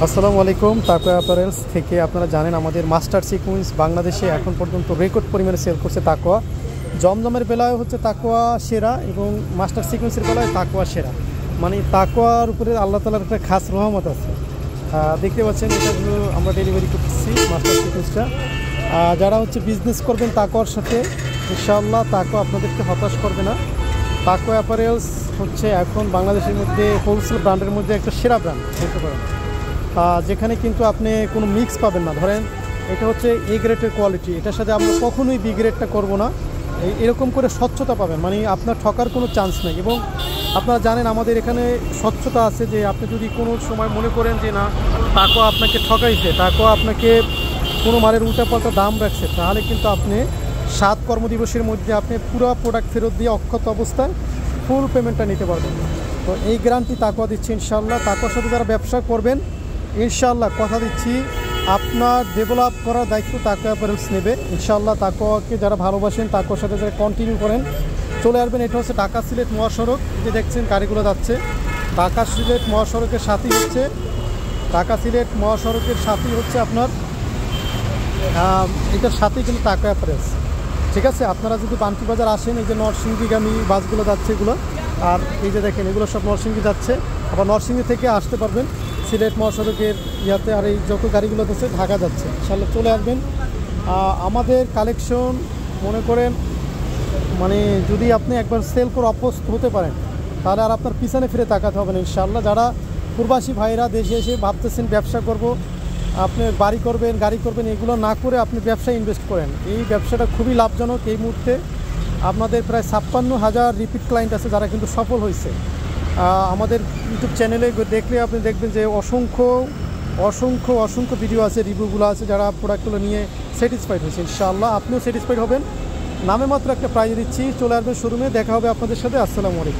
আসসালামু আলাইকুম। তাকওয়া অ্যাপারেলস থেকে আপনারা জানেন আমাদের মাস্টার সিকুয়েন্স বাংলাদেশে এখন পর্যন্ত রেকর্ড পরিমাণে সেল করছে তাকওয়া। জমজমের বেলায় হচ্ছে তাকওয়া সেরা এবং মাস্টার সিকুয়েন্সের বেলায় তাকওয়া সেরা। মানে তাকওয়ার উপরে আল্লাহ তাআলার একটা খাস রহমত আছে। দেখতে পাচ্ছেন এটাগুলো আমরা ডেলিভারি করতেছি মাস্টার সিকুয়েন্সটা। যারা হচ্ছে বিজনেস করবেন তাকওয়ার সাথে, ইনশাআল্লাহ তাকওয়া আপনাদেরকে হতাশ করবে না। তাকওয়া অ্যাপারেলস হচ্ছে এখন বাংলাদেশের মধ্যে হোলসেল ব্র্যান্ডের মধ্যে একটা সেরা ব্র্যান্ড বলতে পারেন, যেখানে কিন্তু আপনি কোনো মিক্স পাবেন না। ধরেন এটা হচ্ছে এ গ্রেডের কোয়ালিটি, এটার সাথে আমরা কখনোই বি গ্রেডটা করবো না। এরকম করে স্বচ্ছতা পাবেন, মানে আপনার ঠকার কোনো চান্স নেই। এবং আপনারা জানেন আমাদের এখানে স্বচ্ছতা আছে, যে আপনি যদি কোনো সময় মনে করেন যে না তাকওয়া আপনাকে ঠকাইছে, তাকওয়া আপনাকে কোনো মালের উল্টাপাল্টা দাম রাখছে, তাহলে কিন্তু আপনি 7 কর্মদিবসের মধ্যে আপনি পুরো প্রোডাক্ট ফেরত দিয়ে অক্ষত অবস্থায় ফুল পেমেন্টটা নিতে পারবেন। তো এই গ্যারান্টি তাকওয়া দিচ্ছি ইনশাআল্লাহ। তাকওয়ার সাথে যারা ব্যবসা করবেন ইনশাআল্লাহ কথা দিচ্ছি আপনার ডেভেলপ করার দায়িত্ব তাকওয়া অ্যাপারেলস নেবে ইনশাআল্লাহ। তাকওয়াকে যারা ভালোবাসেন, তাকওয়ার সাথে যারা কন্টিনিউ করেন, চলে আসবেন। এটা হচ্ছে ঢাকা সিলেট মহাসড়ক, যে দেখছেন গাড়িগুলো যাচ্ছে ঢাকা সিলেট মহাসড়কের সাথেই হচ্ছে, ঢাকা সিলেট মহাসড়কের সাথেই হচ্ছে আপনার এটার সাথেই কিন্তু তাকওয়া অ্যাপারেলস। ঠিক আছে, আপনারা যদি বান্টি বাজার আসেন, এই যে নরসিংদীগামী বাসগুলো যাচ্ছে এগুলো, আর এই যে দেখেন এগুলো সব নরসিংদী যাচ্ছে, আবার নরসিংদী থেকে আসতে পারবেন সিলেট মহাসড়কের ইয়াতে। আর এই যত গাড়িগুলো যাচ্ছে ঢাকা যাচ্ছে, ইনশাআল্লাহ চলে আসবেন। আমাদের কালেকশন মনে করেন, মানে যদি আপনি একবার সেল করে অভ্যস্ত হতে পারেন, তাহলে আর আপনার পিছনে ফিরে তাকাতে হবে না ইনশাআল্লাহ। যারা প্রবাসী ভাইরা দেশে এসে ভাবতেছেন ব্যবসা করব, আপনি বাড়ি করবেন, গাড়ি করবেন, এগুলো না করে আপনি ব্যবসায় ইনভেস্ট করেন। এই ব্যবসাটা খুবই লাভজনক। এই মুহূর্তে আপনাদের প্রায় 56,000 রিপিট ক্লায়েন্ট আছে যারা কিন্তু সফল হয়েছে। আমাদের ইউটিউব চ্যানেলে দেখলে আপনি দেখবেন যে অসংখ্য অসংখ্য অসংখ্য ভিডিও আছে, রিভিউগুলো আছে, যারা প্রোডাক্টগুলো নিয়ে স্যাটিসফাইড হয়েছে। ইনশাআল্লাহ আপনিও স্যাটিসফাইড হবেন। নামে মাত্র একটা প্রাইজ দিচ্ছি, চলে আসবেন শোরুমে, দেখা হবে আপনাদের সাথে। আসসালামু আলাইকুম।